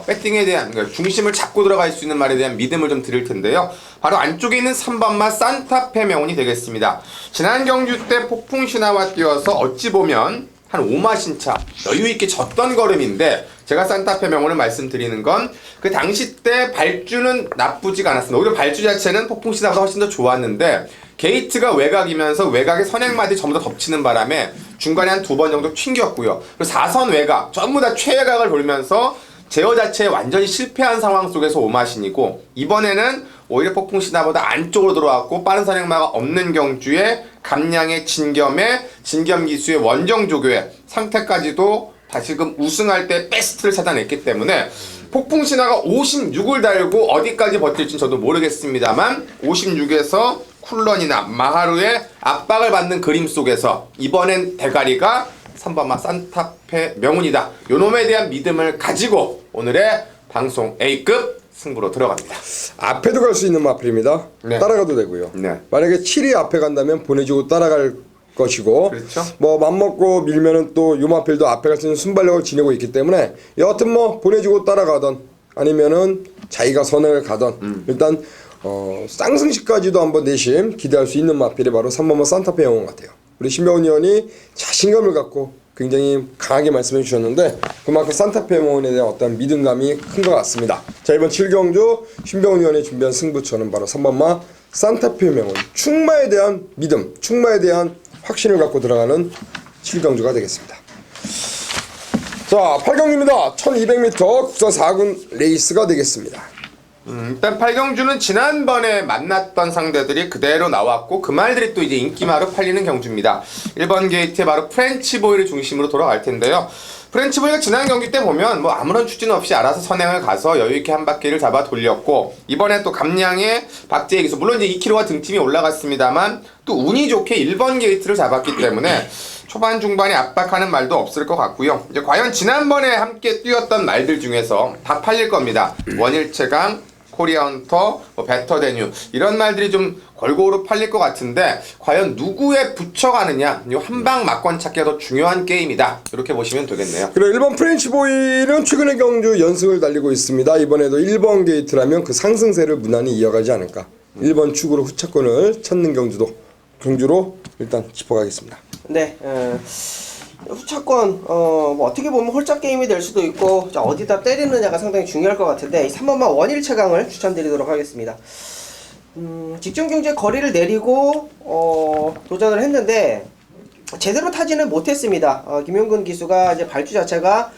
배팅에 대한 그러니까 중심을 잡고 들어갈 수 있는 말에 대한 믿음을 좀 드릴 텐데요. 바로 안쪽에 있는 3번마 산타페 명운이 되겠습니다. 지난 경주 때 폭풍 신화와 뛰어서 어찌 보면 한 5마신차 여유있게 졌던 걸음인데 제가 산타페 명운을 말씀드리는 건 그 당시 때 발주는 나쁘지가 않았습니다. 오히려 발주 자체는 폭풍 신화보다 훨씬 더 좋았는데 게이트가 외곽이면서 외곽에 선행마들이 전부 다 덮치는 바람에 중간에 한 2번 정도 튕겼고요. 그리고 4선 외곽 전부 다 최외곽을 돌면서 제어 자체에 완전히 실패한 상황 속에서 5마신이고 이번에는 오히려 폭풍 신화보다 안쪽으로 들어왔고 빠른 선행마가 없는 경주에 감량의 진겸 기수의 원정 조교의 상태까지도 다시금 우승할 때 베스트를 찾아냈기 때문에 폭풍 신화가 56을 달고 어디까지 버틸지는 저도 모르겠습니다만 56에서 쿨런이나 마하루의 압박을 받는 그림 속에서 이번엔 대가리가 3번마 산타페 명운이다. 요놈에 대한 믿음을 가지고 오늘의 방송 A급 승부로 들어갑니다. 앞에도 갈 수 있는 마필입니다. 네. 따라가도 되고요. 네. 만약에 7이 앞에 간다면 보내주고 따라갈 것이고 그렇죠. 뭐 맘먹고 밀면은 또 요 마필도 앞에 갈 수 있는 순발력을 지니고 있기 때문에 여하튼 뭐 보내주고 따라가던 아니면은 자기가 선행을 가던 일단 쌍승시까지도 한번 내심 기대할 수 있는 마필이 바로 3번마 산타페 영웅 같아요. 우리 신병훈 의원이 자신감을 갖고 굉장히 강하게 말씀해 주셨는데 그만큼 산타페 영웅에 대한 어떤 믿음감이 큰 것 같습니다. 자 이번 7경주 신병훈 의원이 준비한 승부처는 바로 3번마 산타페 명운 충마에 대한 믿음, 충마에 대한 확신을 갖고 들어가는 7경주가 되겠습니다. 자 8경주입니다. 1200m 국산 4군 레이스가 되겠습니다. 일단 8경주는 지난번에 만났던 상대들이 그대로 나왔고 그 말들이 또 이제 인기마로 팔리는 경주입니다. 1번 게이트에 바로 프렌치보이를 중심으로 돌아갈 텐데요. 프렌치보이가 지난 경기 때 보면 뭐 아무런 추진 없이 알아서 선행을 가서 여유있게 한 바퀴를 잡아 돌렸고 이번에 또 감량의 박재희 기수 물론 이제 2kg가 등팀이 올라갔습니다만 또 운이 좋게 1번 게이트를 잡았기 때문에 초반 중반에 압박하는 말도 없을 것 같고요. 이제 과연 지난번에 함께 뛰었던 말들 중에서 다 팔릴 겁니다. 원일체강, 코리아헌터, 베터데뉴 이런 말들이 좀 골고루 팔릴 것 같은데 과연 누구에 붙여가느냐 이 한방 막권 찾기가 더 중요한 게임이다 이렇게 보시면 되겠네요. 그리고 1번 프렌치보이는 최근의 경주 연승을 달리고 있습니다. 이번에도 1번 게이트라면 그 상승세를 무난히 이어가지 않을까. 1번 축으로 후차권을 찾는 경주로 일단 짚어가겠습니다. 네, 후차권 뭐 어떻게 보면 홀짝 게임이 될 수도 있고 자, 어디다 때리느냐가 상당히 중요할 것 같은데 이 3번마 원일체강을 추천드리도록 하겠습니다. 직전 경주에 거리를 내리고 도전을 했는데 제대로 타지는 못했습니다. 김용근 기수가 이제 발주 자체가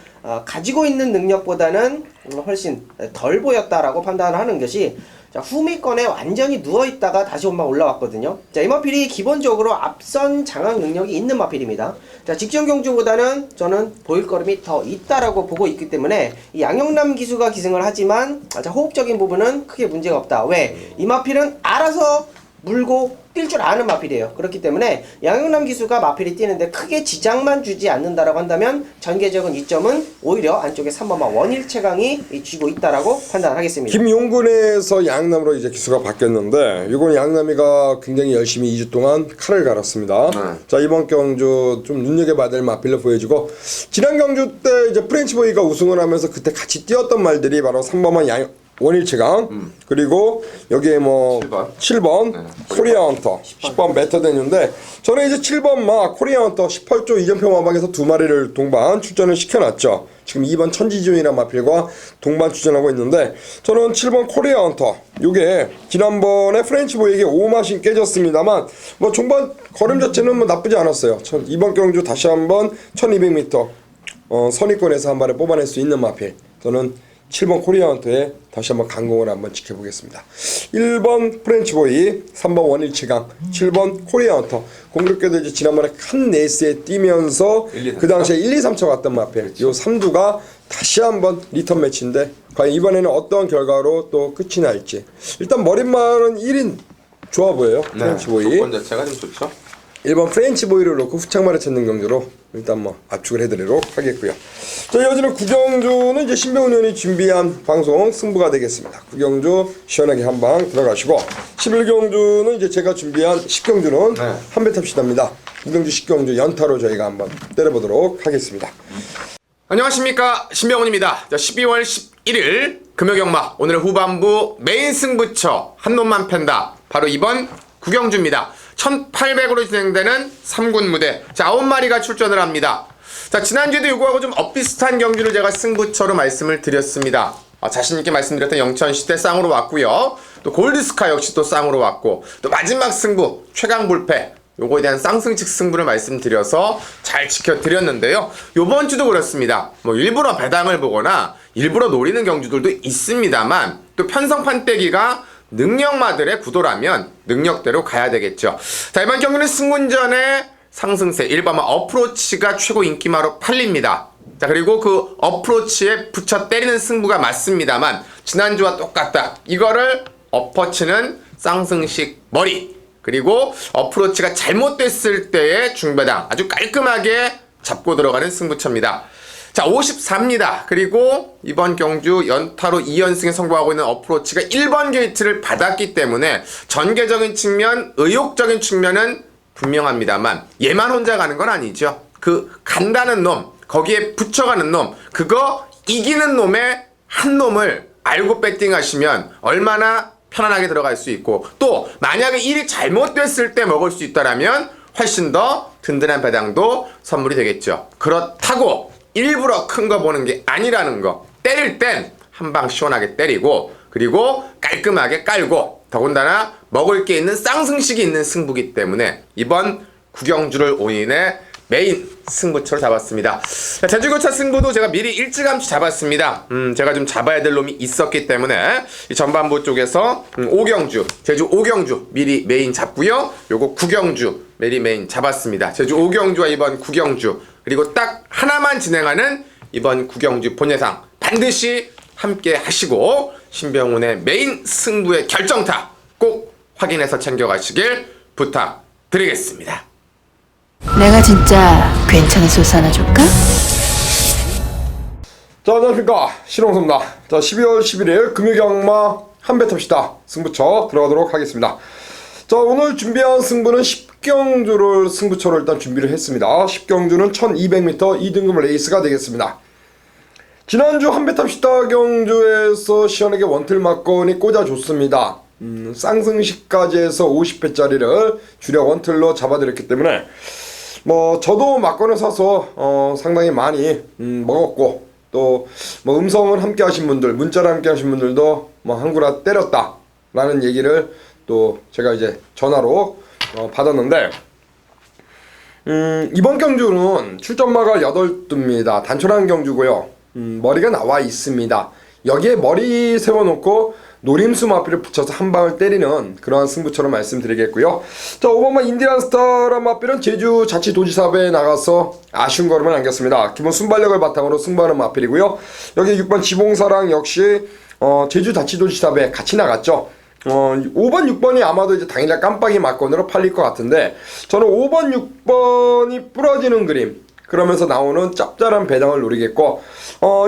가지고 있는 능력보다는 훨씬 덜 보였다라고 판단을 하는 것이 자, 후미권에 완전히 누워있다가 다시 올라왔거든요. 자, 이 마필이 기본적으로 앞선 장악 능력이 있는 마필입니다. 자, 직전 경주보다는 저는 보일걸음이 더 있다라고 보고 있기 때문에 이 양영남 기수가 기승을 하지만 자, 호흡적인 부분은 크게 문제가 없다. 왜? 이 마필은 알아서 물고 뛸 줄 아는 마필이에요. 그렇기 때문에 양영남 기수가 마필이 뛰는데 크게 지장만 주지 않는다라고 한다면 전개적인 이점은 오히려 안쪽에 3번마 원일체강이 쥐고 있다라고 판단하겠습니다. 김용군에서 양남으로 이제 기수가 바뀌었는데 이건 양남이가 굉장히 열심히 2주 동안 칼을 갈았습니다. 자 이번 경주 좀 눈여겨봐야 될 마필로 보여주고 지난 경주 때 이제 프렌치보이가 우승을 하면서 그때 같이 뛰었던 말들이 바로 3번마 원일체강 그리고 여기에 뭐 7번 네. 코리아헌터 10번 베터데뉴인데 저는 이제 7번마 코리아헌터 18조 이전표 마방에서 두 마리를 동반 출전을 시켜놨죠. 지금 2번 천지지훈이라는 마필과 동반 출전하고 있는데 저는 7번 코리아헌터 요게 지난번에 프렌치보이에게 5마신 깨졌습니다만 뭐 종반 걸음 자체는 뭐 나쁘지 않았어요. 이번 경주 다시 한번 1200m 선위권에서 한 발에 뽑아낼 수 있는 마필 저는 7번 코리아헌터에 다시 한번 강공을 한번 지켜보겠습니다. 1번 프렌치보이, 3번 원일치강, 7번 코리아헌터. 공교롭게도 이제 지난번에 칸 레이스에 뛰면서 1, 2, 3초? 그 당시에 1, 2, 3초 갔던 마필. 요 3두가 다시 한번 리턴 매치인데 과연 이번에는 어떤 결과로 또 끝이 날지. 일단 머릿말은 1인 좋아 보여요. 프렌치보이. 조건 자체가 좀 좋죠. 1번 프렌치보이를 놓고 후창말을 찾는 경주로 일단 뭐 압축을 해드리도록 하겠고요. 자, 이어지는 구경주는 이제 신병훈 의원이 준비한 방송 승부가 되겠습니다. 구경주 시원하게 한 방 들어가시고 11경주는 이제 제가 준비한 10경주는 네. 한배 탑시다입니다. 구경주 10경주 연타로 저희가 한번 때려보도록 하겠습니다. 안녕하십니까, 신병훈입니다. 자, 12월 11일 금요경마 오늘 후반부 메인 승부처 한 놈만 팬다. 바로 이번 구경주입니다. 1800으로 진행되는 3군 무대. 자, 9마리가 출전을 합니다. 자, 지난주에도 요거하고 좀 엇비슷한 경주를 제가 승부처로 말씀을 드렸습니다. 자신있게 말씀드렸던 영천시대 쌍으로 왔고요. 또 골드스카 역시 또 쌍으로 왔고, 또 마지막 승부 최강불패 요거에 대한 쌍승측 승부를 말씀드려서 잘 지켜드렸는데요. 요번 주도 그렇습니다. 뭐 일부러 배당을 보거나 일부러 노리는 경주들도 있습니다만 또 편성판때기가 능력마들의 구도라면 능력대로 가야 되겠죠. 자, 이번 경기는 승군전의 상승세 1번마 어프로치가 최고 인기마로 팔립니다. 자, 그리고 그 어프로치에 붙여 때리는 승부가 맞습니다만 지난주와 똑같다. 이거를 엎어치는 쌍승식 머리, 그리고 어프로치가 잘못됐을 때의 중배당 아주 깔끔하게 잡고 들어가는 승부처입니다. 자, 54입니다. 그리고 이번 경주 연타로 2연승에 성공하고 있는 어프로치가 1번 게이트를 받았기 때문에 전개적인 측면, 의욕적인 측면은 분명합니다만 얘만 혼자 가는 건 아니죠. 그 간다는 놈, 거기에 붙여가는 놈, 그거 이기는 놈의 한 놈을 알고 배팅하시면 얼마나 편안하게 들어갈 수 있고, 또 만약에 일이 잘못됐을 때 먹을 수 있다라면 훨씬 더 든든한 배당도 선물이 되겠죠. 그렇다고 일부러 큰 거 보는 게 아니라는 거. 때릴 땐 한 방 시원하게 때리고, 그리고 깔끔하게 깔고, 더군다나 먹을 게 있는 쌍승식이 있는 승부기 때문에 이번 구경주를 온인해 메인 승부처를 잡았습니다. 제주교차 승부도 제가 미리 일찌감치 잡았습니다. 제가 좀 잡아야 될 놈이 있었기 때문에 이 전반부 쪽에서 오경주, 제주 오경주 미리 메인 잡고요. 요거 구경주 미리 메인 잡았습니다. 제주 오경주와 이번 구경주, 그리고 딱 하나만 진행하는 이번 구경주 본예상 반드시 함께 하시고 신병훈의 메인 승부의 결정타 꼭 확인해서 챙겨가시길 부탁드리겠습니다. 내가 진짜 괜찮은 소스 하나 줄까? 자, 안녕하십니까, 신홍섭입니다. 자, 12월 11일 금요경마 한배 탑시다 승부처 들어가도록 하겠습니다. 자, 오늘 준비한 승부는 10경주를 승부처로 일단 준비를 했습니다. 10경주는 1200m 2등급 레이스가 되겠습니다. 지난주 한배 탑시다 경주에서 시원하게 원틀 막건이 꽂아줬습니다. 쌍승식까지 해서 50회짜리를 주력 원틀로 잡아드렸기 때문에 뭐 저도 막건을 사서 상당히 많이 먹었고, 또 뭐 음성을 함께 하신 분들, 문자를 함께 하신 분들도 뭐 한구라 때렸다 라는 얘기를 또 제가 이제 전화로 받았는데, 이번 경주는 출전마가 8두입니다. 단촐한 경주고요. 머리가 나와 있습니다. 여기에 머리 세워놓고 노림수 마피를 붙여서 한 방을 때리는 그러한 승부처럼 말씀드리겠고요. 자, 5번마 인디안스타란 마필은 제주자치도지사회에 나가서 아쉬운 걸음을 남겼습니다. 기본 순발력을 바탕으로 승부하는 마필이고요. 여기 6번 지봉사랑 역시 제주자치도지사회 같이 나갔죠. 5번, 6번이 아마도 이제 당일날 깜빡이 막건으로 팔릴 것 같은데, 저는 5번, 6번이 부러지는 그림, 그러면서 나오는 짭짤한 배당을 노리겠고,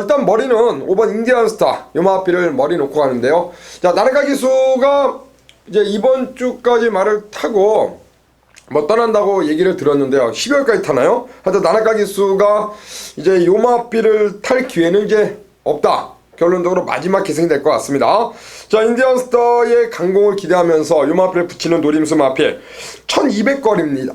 일단 머리는 5번 인디안스타 요마피를 머리 놓고 가는데요. 자, 나라가 기수가 이제 이번 주까지 말을 타고 뭐 떠난다고 얘기를 들었는데요. 12월까지 타나요? 하여튼 나라가 기수가 이제 요마피를 탈 기회는 이제 없다. 결론적으로 마지막 계승이 될 것 같습니다. 자, 인디안스타의 강공을 기대하면서 요마피를 붙이는 노림수 마피 1200거리입니다.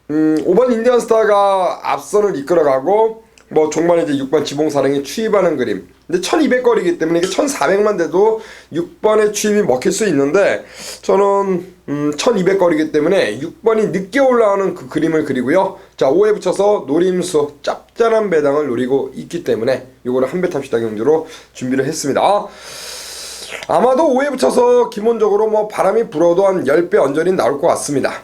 5번 인디언스타가 앞선을 이끌어가고 뭐 종반에 이제 6번 지봉사령이 추입하는 그림. 근데 1200거리이기 때문에 이게 1400만 돼도 6번의 추입이 먹힐 수 있는데 저는 1200거리이기 때문에 6번이 늦게 올라오는 그 그림을 그리고요. 자, 5에 붙여서 노림수 짭짤한 배당을 노리고 있기 때문에 요거를 한 배 탑시다 경주로 준비를 했습니다. 아마도 5에 붙여서 기본적으로 뭐 바람이 불어도 한 10배 언저리 나올 것 같습니다.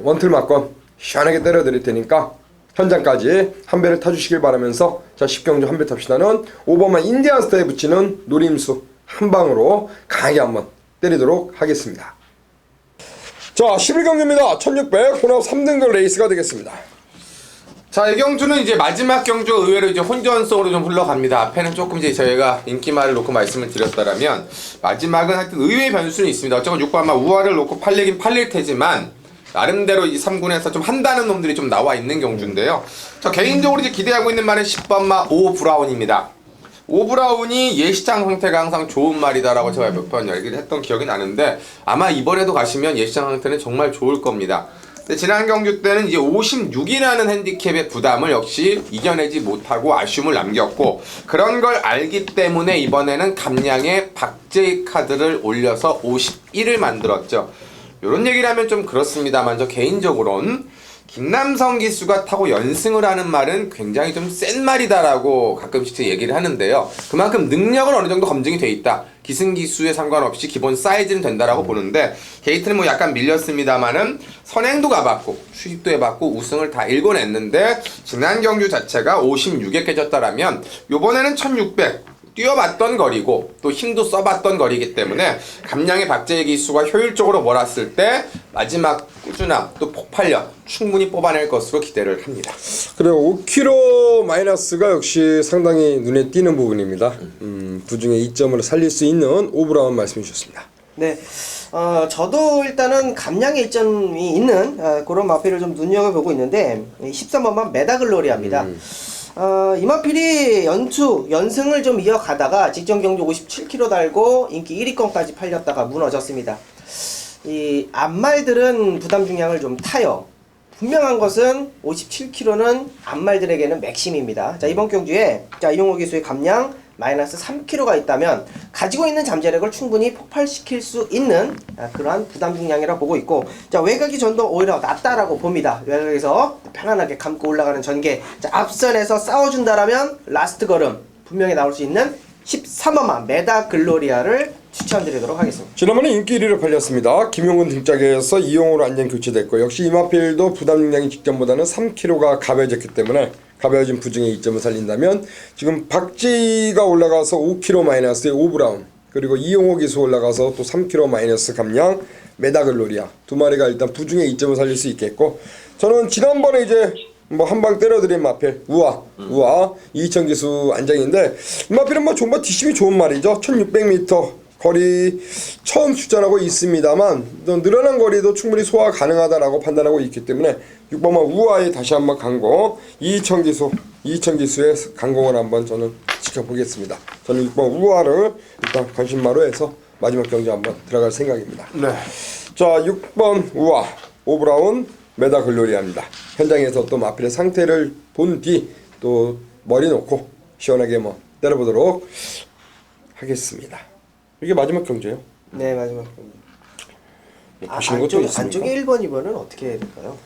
원틀 맞건 시원하게 때려드릴 테니까 현장까지 한 배를 타주시길 바라면서 자 10경주 한 배 탑시다는 5번만 인디안 스타에 붙이는 노림수 한 방으로 강하게 한번 때리도록 하겠습니다. 자 11경주입니다. 1600 혼합 3등급 레이스가 되겠습니다. 자, 이 경주는 이제 마지막 경주가 의외로 이제 혼전성으로 좀 흘러갑니다. 앞에는 조금 이제 저희가 인기말을 놓고 말씀을 드렸다라면 마지막은 하여튼 의외의 변수는 있습니다. 어쨌건 6번만 우화를 놓고 팔리긴 팔릴 테지만 나름대로 이 3군에서 좀 한다는 놈들이 좀 나와 있는 경주인데요. 저 개인적으로 이제 기대하고 있는 말은 10번마 오 브라운입니다. 오 브라운이 예시장 상태가 항상 좋은 말이다라고 제가 몇 번 얘기를 했던 기억이 나는데 아마 이번에도 가시면 예시장 상태는 정말 좋을 겁니다. 근데 지난 경주 때는 이제 56이라는 핸디캡의 부담을 역시 이겨내지 못하고 아쉬움을 남겼고 그런 걸 알기 때문에 이번에는 감량에 박제이 카드를 올려서 51을 만들었죠. 요런 얘기를 하면 좀 그렇습니다만 저 개인적으로는 김남성 기수가 타고 연승을 하는 말은 굉장히 좀 센 말이다라고 가끔씩 얘기를 하는데요. 그만큼 능력은 어느 정도 검증이 돼 있다. 기승 기수에 상관없이 기본 사이즈는 된다라고 보는데 게이트는 뭐 약간 밀렸습니다만은 선행도 가봤고 수입도 해봤고 우승을 다 일궈냈는데 지난 경주 자체가 56에 깨졌다라면 요번에는 1600 뛰어봤던 거리고 또 힘도 써봤던 거리이기 때문에 감량의 박제의 기수가 효율적으로 몰았을 때 마지막 꾸준함 또 폭발력 충분히 뽑아낼 것으로 기대를 합니다. 그리고 5kg 마이너스가 역시 상당히 눈에 띄는 부분입니다. 부중에 이점을 살릴 수 있는 오브라운 말씀해 주셨습니다. 네, 저도 일단은 감량의 이점이 있는 그런 마필을 좀 눈여겨보고 있는데 13번만 메다글로리아입니다. 이마필이 연승을 좀 이어가다가 직전 경주 57kg 달고 인기 1위권까지 팔렸다가 무너졌습니다. 이 앞말들은 부담 중량을 좀 타요. 분명한 것은 57kg는 앞말들에게는 맥심입니다. 자, 이번 경주에 자 이용호 기수의 감량 마이너스 3kg가 있다면 가지고 있는 잠재력을 충분히 폭발시킬 수 있는 그러한 부담 중량이라고 보고 있고 자 외곽이 전도 오히려 낫다라고 봅니다. 외곽에서 편안하게 감고 올라가는 전개 자 앞선에서 싸워준다라면 라스트 걸음 분명히 나올 수 있는 13번만 메다글로리아를 추천드리도록 하겠습니다. 지난번에 인기 1위를 팔렸습니다. 김용근 등짝에서 이용호로 안전 교체됐고 역시 이마필도 부담 중량이 직전보다는 3kg가 가벼워졌기 때문에 가벼워진 부중의 이점을 살린다면 지금 박지가 올라가서 5kg 마이너스의 오브라운 그리고 이용호 기수 올라가서 또 3kg 마이너스 감량 메다글로리아 두 마리가 일단 부중의 이점을 살릴 수 있겠고 저는 지난번에 이제 뭐 한 방 때려드린 마필 우아 이희천 기수 안장인데 이 마필은 뭐 정말 뒷심이 좋은 말이죠. 1600m 거리 처음 출전하고 있습니다만 늘어난 거리도 충분히 소화 가능하다라고 판단하고 있기 때문에 6번만 우아에 다시 한번 강공 이희천 기수의 강공을 한번 저는 지켜보겠습니다. 저는 6번 우아를 일단 관심마로 해서 마지막 경기 한번 들어갈 생각입니다. 네. 자 6번 우아 오브라운 메다글로리아입니다. 현장에서 또 마필의 상태를 본 뒤 또 머리 놓고 시원하게 뭐 때려보도록 하겠습니다. 이게 마지막 경주예요. 네 마지막 경주. 보시는 것도 있습니까? 안쪽에 1번 2번은 어떻게 해야 될까요?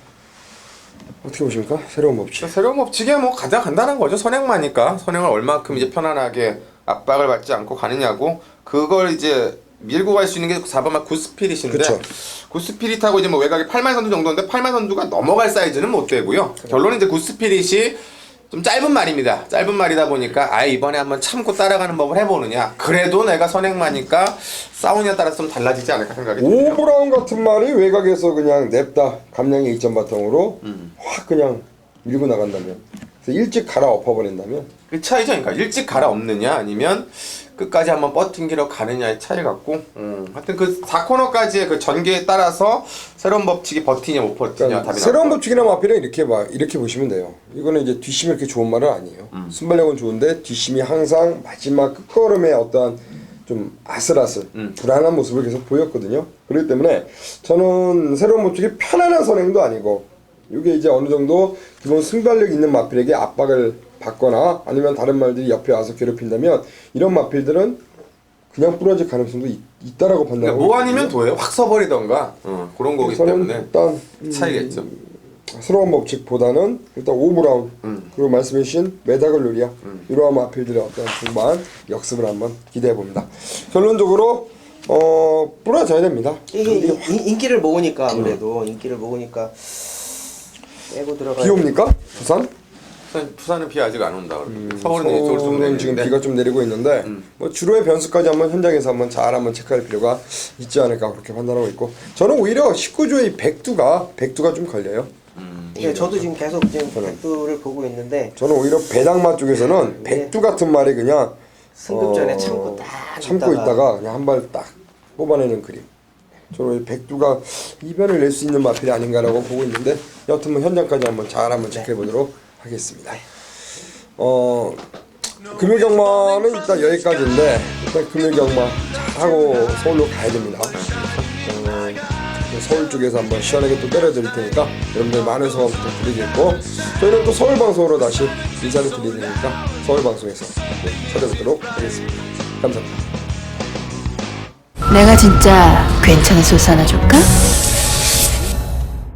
어떻게 보십니까? 새로운 법칙. 새로운 법칙이 뭐 가장 간단한 거죠. 선행마니까 선행을 얼마큼 이제 편안하게 압박을 받지 않고 가느냐고 그걸 이제 밀고 갈 수 있는 게 4번만 굿스피릿인데 그쵸. 굿스피릿하고 이제 뭐 외곽이 8만 선두 정도인데 8만 선두가 넘어갈 사이즈는 못 되고요. 결론은 이제 굿스피릿이 좀 짧은 말입니다. 짧은 말이다 보니까 이번에 한번 참고 따라가는 법을 해보느냐 그래도 내가 선행마니까 싸우냐에 따라서 좀 달라지지 않을까 생각이 듭니다. 오브라운 같은 말이 외곽에서 그냥 냅다 감량의 2점 바탕으로 확 그냥 밀고 나간다면 그래서 일찍 갈아 엎어버린다면 그 차이죠. 그러니까 일찍 갈아엎느냐 아니면 끝까지 한번 버팅기로 가느냐의 차이 같고 하여튼 그 4코너까지의 그 전개에 따라서 새로운 법칙이 버티냐 못 버티냐 그러니까 답이 새로운 나올 법칙이나 마필은 이렇게 보시면 돼요. 이거는 이제 뒷심이 이렇게 좋은 말은 아니에요. 순발력은 좋은데 뒷심이 항상 마지막 끝걸음에 어떠한 좀 아슬아슬 불안한 모습을 계속 보였거든요. 그렇기 때문에 저는 새로운 법칙이 편안한 선행도 아니고 이게 이제 어느 정도 기본 승발력 있는 마필에게 압박을 받거나 아니면 다른 말들이 옆에 와서 괴롭힌다면 이런 마필들은 그냥 부러질 가능성도 있다라고 그러니까 판단하고 뭐 아니면 도예요. 확 써버리던가 그런 거기 때문에 일단 차이겠죠. 새로운 법칙보다는 일단 오브라운 그리고 말씀해주신 메다글로리아 이러한 마필들의 어떤 중반 역습을 한번 기대해 봅니다. 결론적으로 부러져야 됩니다. 이게 인기를 모으니까 아무래도 인기를 모으니까 빼고 들어가야 비 옵니까? 부산? 부산은 비 아직 안 온다. 서울은 이쪽으로 좀 서울은 지금 내리는데 비가 좀 내리고 있는데 뭐 주로의 변수까지 한번 현장에서 한번 잘 한번 체크할 필요가 있지 않을까 그렇게 판단하고 있고 저는 오히려 19조의 백두가 좀 걸려요. 예, 저도 지금 계속 지금 백두를 보고 있는데 저는 오히려 배당마 쪽에서는 백두 같은 말이 그냥 승급 전에 참고 딱 참고 있다가 그냥 한 발 딱 뽑아내는 그림. 저는 백두가 이변을 낼 수 있는 마필이 아닌가라고 보고 있는데 여튼 뭐 현장까지 한번 잘 한번 체크해 보도록 하겠습니다. 금요경마는 일단 여기까지인데 일단 금요경마 잘하고 서울로 가야 됩니다. 서울 쪽에서 한번 시원하게 또 때려드릴 테니까 여러분들 많은 소감 부탁드리겠고 저희는 또 서울 방송으로 다시 인사를 드리니까 서울 방송에서 찾아뵙도록 하겠습니다. 감사합니다. 내가 진짜 괜찮은 소스 하나 줄까?